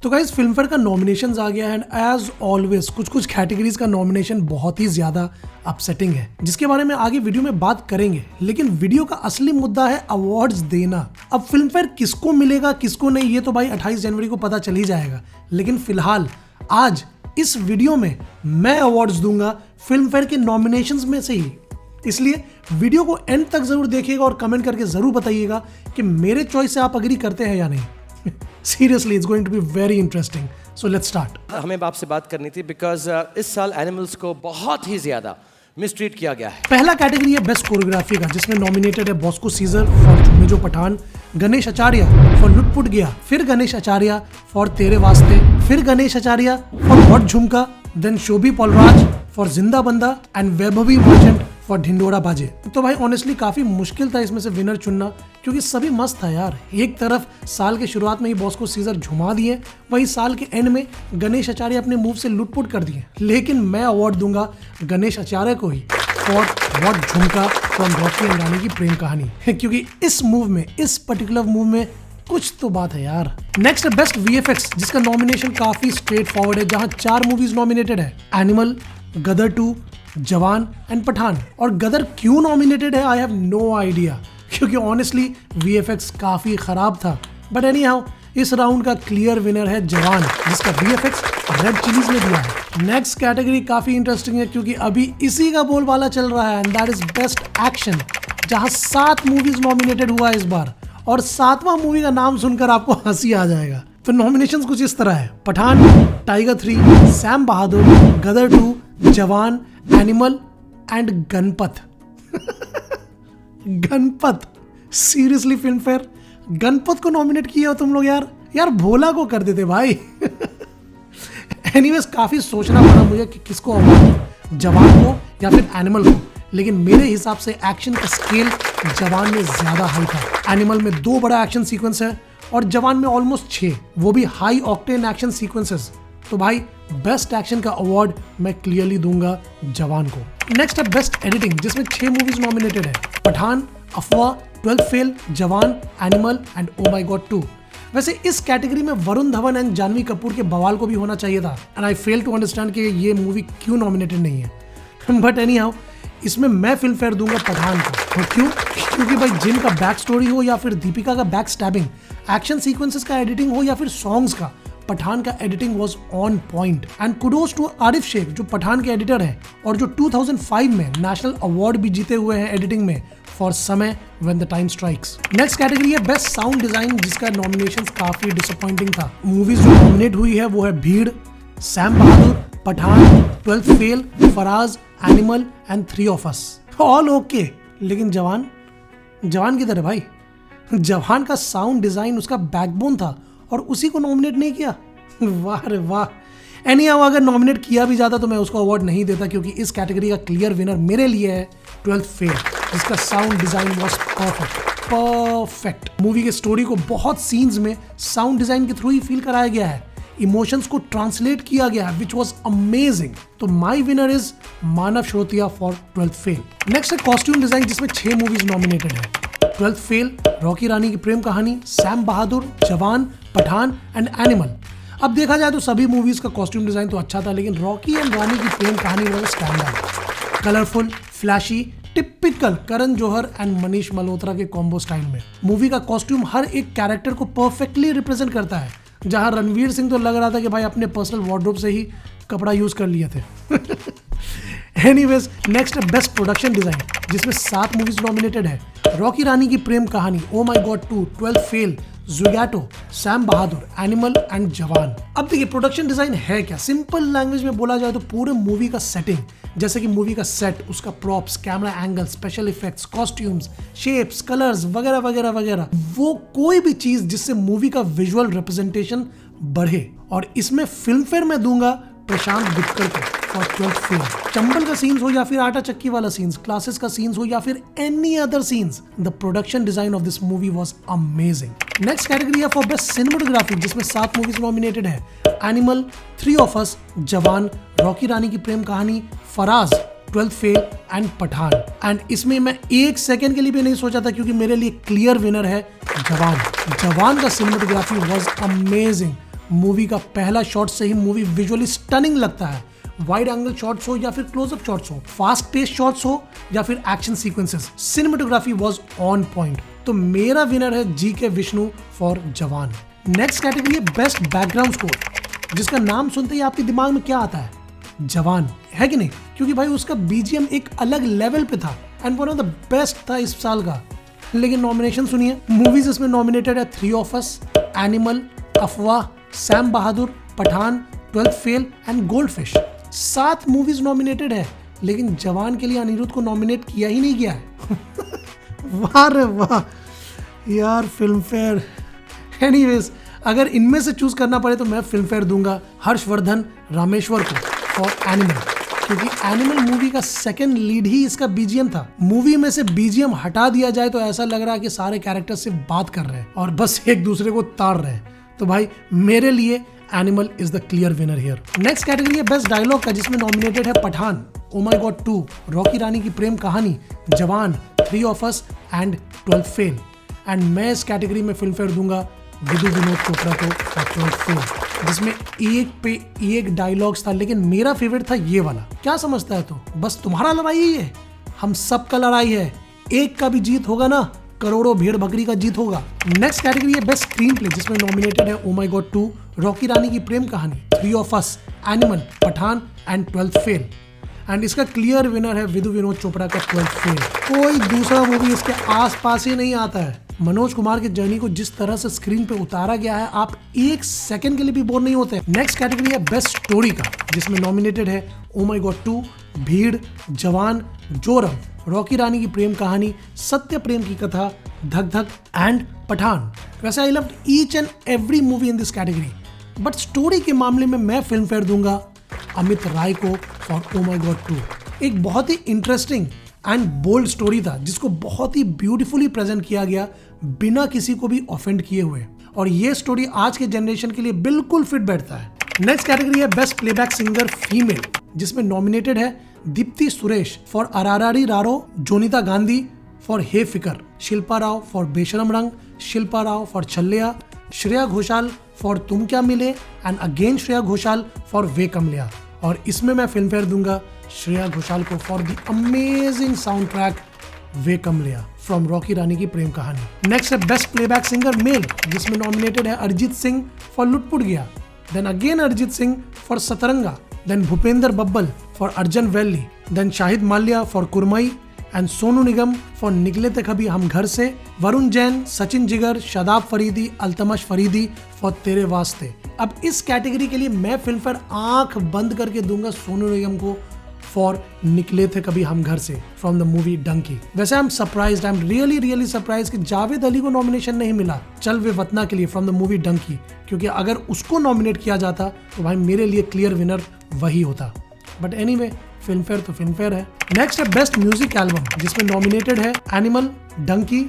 तो guys film fair का nominations आ गया एंड एज ऑलवेज कुछ कैटेगरीज का नॉमिनेशन बहुत ही ज्यादा अपसेटिंग है, जिसके बारे में आगे वीडियो में बात करेंगे। लेकिन वीडियो का असली मुद्दा है अवार्ड्स देना। अब फिल्म फेयर किसको मिलेगा किसको नहीं, ये तो भाई 28 जनवरी को पता चल ही जाएगा। लेकिन फिलहाल आज इस वीडियो में मैं अवार्ड्स दूंगा फिल्म फेयर के नॉमिनेशंस में से ही, इसलिए वीडियो को एंड तक जरूर देखिएगा और कमेंट करके जरूर बताइएगा कि मेरे चॉइस से आप अग्री करते हैं या नहीं। Seriously, it's going to be very interesting. So let's start. हमें आपसे बात करनी थी बिकॉज इस साल एनिमल्स को बहुत ही ज्यादा मिसट्रीट किया गया है। पहला कैटेगरी है बेस्ट कोरियोग्राफी का, जिसमें नॉमिनेटेड है बॉस्को सीजर फॉर झूमे जो पठान, गणेश आचार्य फॉर लुटपुट गया, फिर गणेश आचार्य फॉर तेरे वास्ते, फिर गणेश आचार्य फॉर व्हाट झुमका, देन शोभी पॉलराज फॉर जिंदा बंदा and Vaibhavi merchant for Dhindora बाजे। तो भाई ऑनेस्टली काफी मुश्किल था इसमें से विनर चुनना, क्योंकि सभी मस्त था यार। एक तरफ साल के शुरुआत में ही बॉस्को सीजर झुमा दिए, वहीं साल के एंड में गणेश आचार्य अपने मूव से लुटपुट कर दिए। लेकिन मैं अवार्ड दूंगा गणेश आचार्य को ही फॉर व्हाट झुमका फ्रॉम रॉकी एंड रानी की प्रेम कहानी, क्योंकि इस मूव में, इस पर्टिकुलर मूव में कुछ तो बात है यार। नेक्स्ट है बेस्ट वीएफएक्स, जिसका नॉमिनेशन काफी स्ट्रेट फॉरवर्ड है, जहां 4 मूवीज नॉमिनेटेड है, एनिमल, गदर 2, जवान एंड पठान। और गदर क्यों नॉमिनेटेड है आई हैव नो आइडिया, क्योंकि ऑनेस्टली वीएफएक्स काफी खराब था। बट एनी हाउ इस राउंड का क्लियर विनर है जवान, जिसका वीएफएक्स रेड चिलीज ने दिया है। नेक्स्ट कैटेगरी काफी इंटरेस्टिंग है, क्योंकि अभी इसी का बोलबाला चल रहा है and that is best action, जहां 7 मूवीज नॉमिनेटेड हुआ है इस बार, और 7वां मूवी का नाम सुनकर आपको हंसी आ जाएगा। तो नॉमिनेशंस कुछ इस तरह है, पठान, टाइगर 3, सैम बहादुर, गदर 2, जवान, Animal and Ganpat. Ganpat, seriously film fair Ganpat को नॉमिनेट किया हो तुम लोग यार भोला को कर देते भाई। एनीवेज काफी सोचना पड़ा मुझे कि किसको अवार्ड, जवान को या फिर एनिमल को। लेकिन मेरे हिसाब से एक्शन का स्केल जवान में ज्यादा हाई था। एनिमल में 2 बड़ा एक्शन सीक्वेंस है और जवान में ऑलमोस्ट 6, वो भी हाई ऑक्टेन एक्शन सीक्वेंसेस। तो भाई बेस्ट एक्शन का अवार्ड मैं क्लियरली दूंगा जवान को। नेक्स्ट है बेस्ट एडिटिंग, जिसमें 6 मूवीज नॉमिनेटेड है, पठान, अफवाह, 12th Fail, Jawan, Animal and Oh my God 2। वैसे इस कैटेगरी में वरुण धवन एंड जानवी कपूर के बवाल को भी होना चाहिए था, and I fail to understand कि ये मूवी क्यों नॉमिनेटेड नहीं है। बट एनी हाउ इसमें मैं फिल्म फेयर दूंगा पठान को। क्यों? क्योंकि भाई जिन का बैक स्टोरी हो या फिर दीपिका का बैक स्टैबिंग, एक्शन सीक्वेंसेस का एडिटिंग हो या फिर सॉन्ग्स का, पठान का editing was on point. And kudos to Arif Shaikh जो पठान के एडिटर हैं और जो 2005 में नेशनल अवार्ड भी जीते हुए हैं एडिटिंग में फॉर समय when the time strikes. Next category है बेस्ट साउंड डिजाइन, जिसका नॉमिनेशन काफी डिसअपॉइंटिंग था। मूवीज जो नॉमिनेट हुई है वो है Bheed, Sam Bahadur, Pathaan, 12th Fail, Faraaz, Animal and 3 of us। All okay, लेकिन जवान किधर है भाई? जवान का साउंड डिजाइन उसका बैकबोन था और उसी को नॉमिनेट नहीं किया। वाह रे वाह। एनी हाउ अगर नॉमिनेट किया भी जाता तो मैं उसको अवार्ड नहीं देता, क्योंकि इस कैटेगरी का क्लियर विनर मेरे लिए है 12th फेल, जिसका sound design was perfect. Movie के स्टोरी को बहुत सीन्स में साउंड डिजाइन के थ्रू ही फील कराया गया है, इमोशंस को ट्रांसलेट किया गया है, विच वॉज अमेजिंग। तो my winner is Manav Shrotiya for 12th fail. Next है कॉस्ट्यूम डिजाइन, जिसमें 6 मूवीज नॉमिनेटेड है, 12th फेल, रॉकी रानी की प्रेम कहानी, सैम बहादुर, जवान, पठान एंड एनिमल। अब देखा जाए तो सभी मूवीज का कॉस्ट्यूम डिजाइन तो अच्छा था, लेकिन रॉकी एंड रानी की प्रेम कहानी वाला stand out. Colourful, flashy, typical Karan Johar and Manish Malhotra के कॉम्बो स्टाइल में मूवी का कॉस्ट्यूम हर एक कैरेक्टर को परफेक्टली रिप्रेजेंट करता है, जहां रणवीर सिंह तो लग रहा था कि भाई अपने पर्सनल वार्डरोब से ही कपड़ा यूज कर लिए थे। एनीवेज नेक्स्ट है बेस्ट प्रोडक्शन डिजाइन, जिसमें 7 मूवीज नॉमिनेटेड है, रॉकी रानी की प्रेम कहानी, oh my God 2, 12th fail, Zwigato, Sam Bahadur, animal and जवान। अब देखिए प्रोडक्शन डिजाइन है क्या, सिंपल लैंग्वेज में बोला जाए तो पूरे मूवी का सेटिंग, जैसे कि मूवी का सेट, उसका props, camera angle, special effects, costumes, shapes, colours वगैरह वगैरह वगैरह, वो कोई भी चीज जिससे मूवी का विजुअल रिप्रेजेंटेशन बढ़े। और इसमें फिल्म फेयर में दूंगा प्रशांत गुप्कर को फॉर 12th फेल। चंबल का सीन्स हो या फिर आटा चक्की वाला सीन्स, क्लासेस का सीन्स हो या फिर any other scenes, the production design of this movie was amazing. Next category है फॉर बेस्ट सिनेमेटोग्राफी, जिसमें 7 मूवीज नॉमिनेटेड है, Animal, 3 of us, Jawan, Rocky Rani की Prem Kahani, Faraaz, 12th fail and Pathaan. And इसमें मैं 1 सेकेंड के लिए भी नहीं सोचा था, क्योंकि मेरे लिए क्लियर विनर है जवान। जवान का सिनेमेटोग्राफी वाज अमेजिंग, मूवी का पहला शॉट से ही मूवी विजुअली स्टनिंग लगता है। वाइड एंगल शॉट्स हो या फिर क्लोजअप शॉट्स हो, फास्ट पेस शॉट्स हो या फिर action sequences, cinematography was on point. तो मेरा विनर है जी.के. विष्णु फॉर जवान। नेक्स्ट कैटेगरी है बेस्ट बैकग्राउंड स्कोर, जिसका नाम सुनते ही आपके दिमाग में क्या आता है? जवान, है कि नहीं? क्योंकि भाई उसका बीजीएम एक अलग लेवल पे था and one of the best था इस साल का। लेकिन नॉमिनेशन सुनिए, मूवीज इसमें नॉमिनेटेड है 3 of us, Animal, Afwaah, Sam Bahadur, Pathaan, 12th fail and Goldfish. 7 movies nominated है, लेकिन जवान के लिए अनिरुद्ध को नॉमिनेट किया ही नहीं गया है। वाह रे वाह यार, फिल्म फेयर। एनीवेज, अगर इनमें से चूज करना पड़े तो मैं फिल्म फेयर दूंगा हर्षवर्धन रामेश्वर को फॉर एनिमल, क्योंकि एनिमल मूवी का सेकंड लीड ही इसका बीजीएम था। मूवी में से बीजीएम हटा दिया जाए तो ऐसा लग रहा है कि सारे कैरेक्टर सिर्फ बात कर रहे हैं और बस एक दूसरे को ताड़ रहे हैं। तो भाई मेरे लिए animal is the clear winner here. Next category है बेस्ट डायलॉग का, जिसमें नॉमिनेटेड है Pathaan, oh my God 2, Rocky Rani की Prem Kahani, Jawan, 3 of us and 12th fail. And मैं इस कैटेगरी में फिल्म फेयर दूंगा विदु विनोद चोपड़ा को फॉर 12th फेल, जिसमें एक पे एक डायलॉग्स था, लेकिन मेरा फेवरेट था ये वाला। क्या समझता है तो बस तुम्हारा लड़ाई ही है, हम सब का लड़ाई है, एक का भी जीत होगा ना, करोड़ों भेड़ बकरी का जीत होगा। नेक्स्ट कैटेगरी है बेस्ट स्क्रीन प्ले, जिसमें नॉमिनेटेड है Oh my God 2, Rocky Rani की Prem Kahani, 3 of us, Animal, Pathaan and 12th fail. And इसका क्लियर विनर है विदु विनोद चोपड़ा का 12th फेल। कोई दूसरा मूवी इसके आसपास ही नहीं आता है। मनोज कुमार की जर्नी को जिस तरह से स्क्रीन पे उतारा गया है, आप एक सेकंड के लिए भी बोर नहीं होते। नेक्स्ट कैटेगरी है बेस्ट स्टोरी का, जिसमें नॉमिनेटेड है ओ माय गॉड 2, भीड़, जवान, जोरम, रॉकी रानी की प्रेम कहानी, सत्य प्रेम की कथा, धक धक एंड पठान। वैसे I loved each and every movie in this category, but story के मामले में मैं फिल्म फेयर दूंगा अमित राय को फॉर ओ माय गॉड 2। एक बहुत ही इंटरेस्टिंग एंड बोल्ड स्टोरी था, जिसको बहुत ही ब्यूटीफुली प्रेजेंट किया गया बिना किसी को भी ऑफेंड किए हुए, और ये स्टोरी आज के जनरेशन के लिए बिल्कुल फिट बैठता है। नेक्स्ट कैटेगरी है बेस्ट प्लेबैक सिंगर फीमेल, जिसमें नॉमिनेटेड है Deepthi Suresh for Araarari Raaro, Jonita Gandhi for hey Fikar, Shilpa Rao for Besharam Rang, Shilpa Rao for Chaleya, Shreya Ghoshal for Tum Kya Mile and again Shreya Ghoshal for Ve Kamleya. और इसमें मैं फिल्म फेयर दूंगा श्रेया घोषाल को for the amazing soundtrack Ve Kamleya from Rocky Rani की प्रेम कहानी। नेक्स्ट है बेस्ट प्लेबैक सिंगर मेल, जिसमें नॉमिनेटेड है अरिजीत सिंह फॉर लुटपुट गया, then again Arijit Singh for Satranga, then Bhupendra Babbal for Arjan valley, then Shahid Mallya for कुरमई and Sonu Nigam for निकले थे कभी हम घर से, वरुण जैन, सचिन जिगर, शादाब फरीदी, अल्तमश फरीदी फॉर तेरे वास्ते। अब इस कैटेगरी के लिए मैं फिल्म फेयर आंख बंद करके दूंगा सोनू निगम को फॉर निकले थे कभी हम घर से फ्रॉम द मूवी डंकी। वैसे I am surprised, I am really surprised कि जावेद अली को नॉमिनेशन नहीं मिला चल वे वतना के लिए फ्रॉम द मूवी डंकी, क्योंकि अगर उसको नॉमिनेट किया जाता तो भाई मेरे लिए क्लियर विनर वही होता। बट एनीवे, फिल्म फेयर तो फिल्म फेयर है। नेक्स्ट है बेस्ट म्यूजिक एल्बम, जिसमें नॉमिनेटेड है एनिमल, डंकी,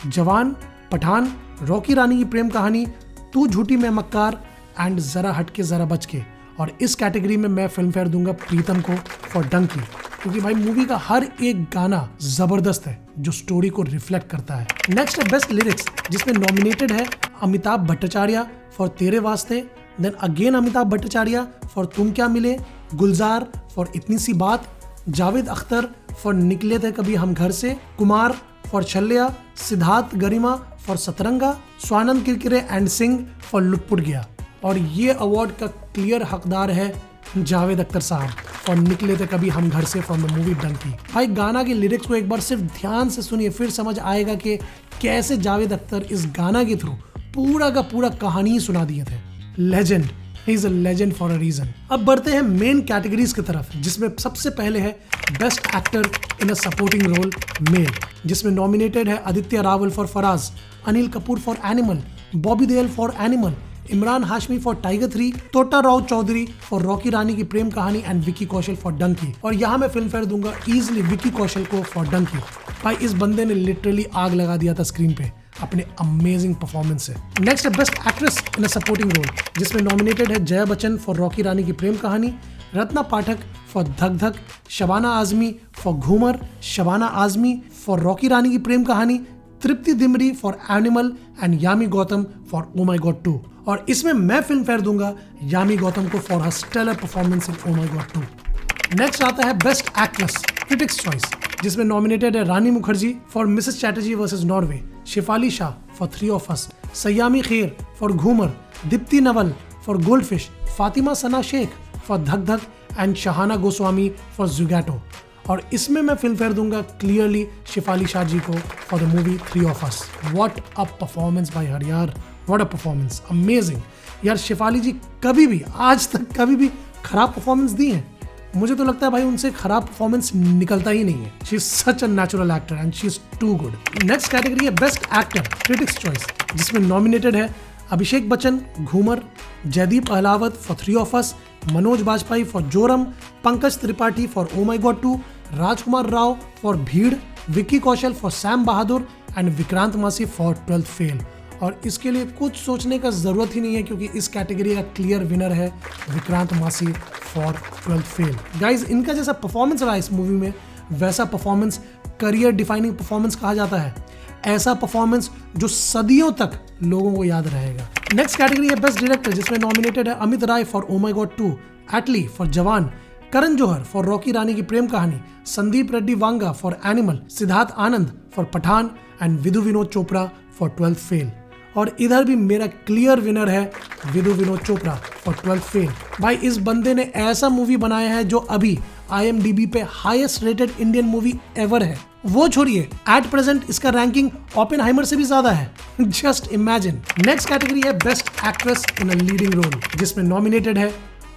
जवान, पठान, रॉकी रानी की प्रेम कहानी, तू झूठी मैं मक्कार एंड जरा हटके जरा बच के। और इस कैटेगरी में मैं फिल्म फेयर दूंगा प्रीतम को फॉर डंकी, क्योंकि भाई मूवी का हर एक गाना जबरदस्त है जो स्टोरी को रिफ्लेक्ट करता है। नेक्स्ट है बेस्ट लिरिक्स, जिसमें नॉमिनेटेड है Amitabh Bhattacharya for Tere Vaaste, then again Amitabh Bhattacharya for Tum Kya मिले, गुलजार फॉर इतनी सी बात, जावेद अख्तर फॉर निकले थे कभी Hum Ghar Se, Kumar for Chaleya, Siddharth Garima for Satranga, Swanand Kirkire and Singh for Lutt गया। और ये अवार्ड का क्लियर हकदार है जावेद अख्तर साहब फॉर निकले थे कभी हम घर से फ्रॉम द मूवी डंकी। भाई गाना के लिरिक्स को एक बार सिर्फ ध्यान से सुनिए, फिर समझ आएगा कि कैसे जावेद अख्तर इस गाना के थ्रू पूरा का पूरा कहानी सुना दिए थे। Legend, he is a legend for a reason. अब बढ़ते हैं मेन कैटेगरीज की तरफ, जिसमें सबसे पहले है best actor in a supporting role male, जिसमें नॉमिनेटेड है Aditya Rawal for Faraaz, Anil Kapoor for Animal, Bobby Deol for Animal, Imran Hashmi for Tiger 3, Tota Roy Chowdhury for Rocky Rani की प्रेम कहानी एंड विकी कौशल फॉर डंकी। और यहाँ मैं फिल्म फेयर दूंगा इजिली विकी कौशल को फॉर डंकी। भाई इस बंदे ने लिटरली आग लगा दिया था स्क्रीन पे अपने अमेजिंग परफॉर्मेंस से। नेक्स्ट है best actress in a supporting role, जिसमें नॉमिनेटेड है जया बच्चन फॉर रॉकी रानी की Prem Kahani, Ratna Pathak for Dhak Dhak, Shabana Azmi for Ghoomer, Shabana Azmi for Rocky Rani की Prem Kahani, Tripti Dimri for animal and Yami Gautam for oh my god 2। और इसमें मैं फिल्म फेयर दूंगा यामी गौतम को for her stellar performance in oh my god 2। Next आता है बेस्ट एक्ट्रेस क्रिटिक्स चॉइस, जिसमें नॉमिनेटेड है Rani Mukerji for Mrs Chatterjee versus Norway, Shefali Shah for 3 of Us, Saiyami Kher for Ghoomer, Deepti Naval for goldfish, Fatima Sana Shaikh for Dhak Dhak and Shahana Goswami for Zwigato. और इसमें मैं फिल्म फेयर दूंगा क्लियरली शेफाली शाह जी को for the movie 3 of Us। What a performance bye हर यार, व्हाट अ परफॉर्मेंस, अमेजिंग यार। शेफाली जी कभी भी आज तक कभी भी खराब परफॉर्मेंस दी है? मुझे तो लगता है भाई उनसे खराब परफॉर्मेंस निकलता ही नहीं है। She is such a natural actor and she is too good. Next category है बेस्ट एक्टर क्रिटिक्स चॉइस, जिसमें नॉमिनेटेड है Abhishek Bachchan Ghoomer, Jaideep Ahlawat for 3 of Us, Manoj Bajpayee for Joram, Pankaj Tripathi for oh my god 2, Rajkummar Rao for Bheed, Vicky Kaushal for Sam Bahadur and Vikrant Massey for 12th fail. और इसके लिए कुछ सोचने का जरूरत ही नहीं है क्योंकि इस कैटेगरी का क्लियर विनर है Vikrant Massey for 12th fail. Guys, इनका जैसा परफॉर्मेंस रहा इस मूवी में वैसा परफॉर्मेंस करियर डिफाइनिंग परफॉर्मेंस कहा जाता है। ऐसा परफॉर्मेंस जो सदियों तक लोगों को याद रहेगा। नेक्स्ट कैटेगरी है बेस्ट डायरेक्टर, जिसमें नॉमिनेटेड है Amit Rai for oh my god 2, Atlee for Jawan, Karan Johar for Rocky Rani की Prem Kahani, Sandeep Reddy Vanga for animal, Siddharth Anand for Pathaan and Vidhu Vinod Chopra for 12th fail. और इधर भी मेरा क्लियर विनर है Vidhu Vinod Chopra for 12th fail. भाई इस बंदे ने ऐसा मूवी बनाया है जो अभी IMDb पे highest rated Indian movie ever है। वो छोड़िए, एट प्रेजेंट इसका रैंकिंग ओपेनहाइमर से भी ज्यादा है। Just imagine. नेक्स्ट कैटेगरी है best actress in a leading role, जिसमें नॉमिनेटेड है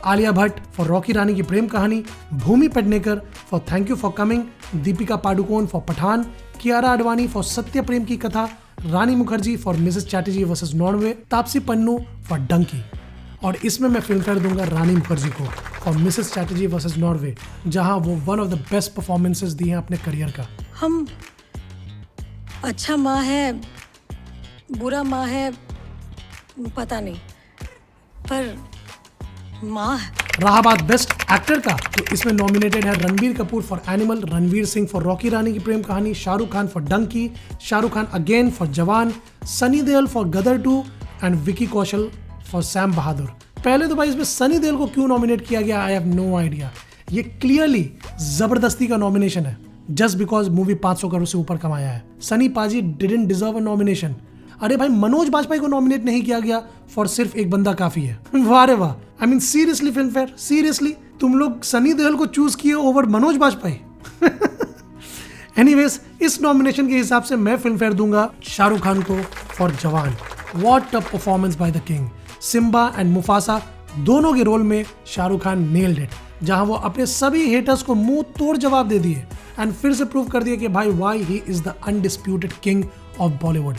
आलिया भट्ट फॉर रॉकी रानी की Prem Kahani, Bhumi Pednekar for thank you for coming, Deepika Padukone for Pathaan, Kiara Advani for Satya Prem Ki Katha, Rani Mukerji for Mrs Chatterjee versus Norway, Taapsee Pannu for Dunki. और इसमें मैं फिल्म फेयर दूंगा रानी मुखर्जी को for Mrs Chatterjee versus Norway, जहां वो one of the best performances दी हैं अपने करियर का। हम अच्छा माँ है बुरा माँ है पता नहीं, पर माँ है। रहा बात बेस्ट एक्टर का, तो इसमें नॉमिनेटेड है Ranbir Kapoor for animal, Ranveer Singh for Rocky Rani की Prem Kahani, Shahrukh Khan for Dunki, Shahrukh Khan again for Jawan, Sunny Deol for Gadar 2 and Vicky Kaushal for Sam Bahadur. पहले तो भाई इसमें सनी देओल को क्यों नॉमिनेट किया गया, आई हैव नो आइडिया। ये क्लियरली जबरदस्ती का नॉमिनेशन है जस्ट बिकॉज मूवी 500 करोड़ से ऊपर कमाया है। सनी पाजी डिडंट डिजर्व अ नॉमिनेशन। अरे भाई मनोज बाजपेयी को नॉमिनेट नहीं किया गया फॉर सिर्फ एक बंदा काफी है। वाह रे वाह, I mean seriously film fair, seriously तुम लोग सनी देओल को चूज किए ओवर मनोज बाजपेयी। एनीवेज, इस नॉमिनेशन के हिसाब से मैं फिल्म फेयर दूंगा शाहरुख खान को for Jawan. What a performance by the king. Simba and Mufasa दोनों के रोल में शाहरुख खान नेल्ड इट, जहां वो अपने सभी हेटर्स को मुंह तोड़ जवाब दे दिए एंड फिर से प्रूव कर दिया कि भाई why he is the undisputed king of Bollywood.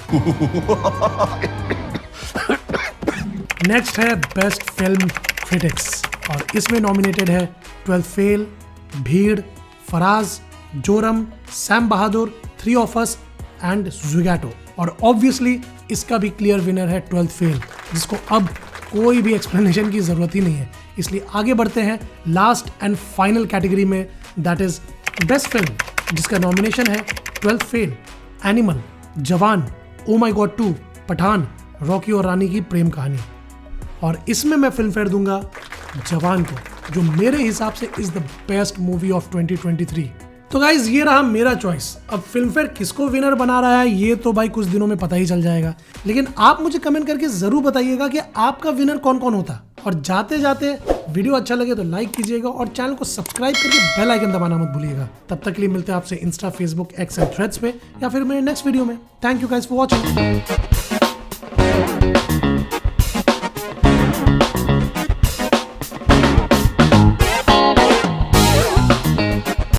Next है बेस्ट फिल्म क्रिटिक्स, और इसमें नॉमिनेटेड है 12th Fail, Bheed, Faraaz, Joram, Sam Bahadur, 3 of Us and Zwigato. और ऑब्वियसली इसका भी क्लियर विनर है 12th फेल, जिसको अब कोई भी एक्सप्लेनेशन की जरूरत ही नहीं है। इसलिए आगे बढ़ते हैं लास्ट एंड फाइनल कैटेगरी में, दैट इज बेस्ट फिल्म, जिसका नॉमिनेशन है 12th फेल, एनिमल, जवान, ओ माई गॉड 2, पठान, रॉकी और रानी की प्रेम कहानी। और इसमें मैं फिल्म फेयर दूंगा जवान को, जो मेरे हिसाब से is the best movie of 2023। तो गाइज ये रहा मेरा चॉइस। अब फिल्म फेयर किसको विनर बना रहा है ये तो भाई कुछ दिनों में पता ही चल जाएगा, लेकिन आप मुझे कमेंट करके जरूर बताइएगा कि आपका विनर कौन कौन होता। और जाते जाते वीडियो अच्छा लगे तो लाइक कीजिएगा और चैनल को सब्सक्राइब करके बेल आइकन दबाना मत भूलिएगा। तब तक के लिए मिलते हैं आपसे Insta, Facebook, x and threads पे या फिर मेरे नेक्स्ट वीडियो में। Thank you guys for watching.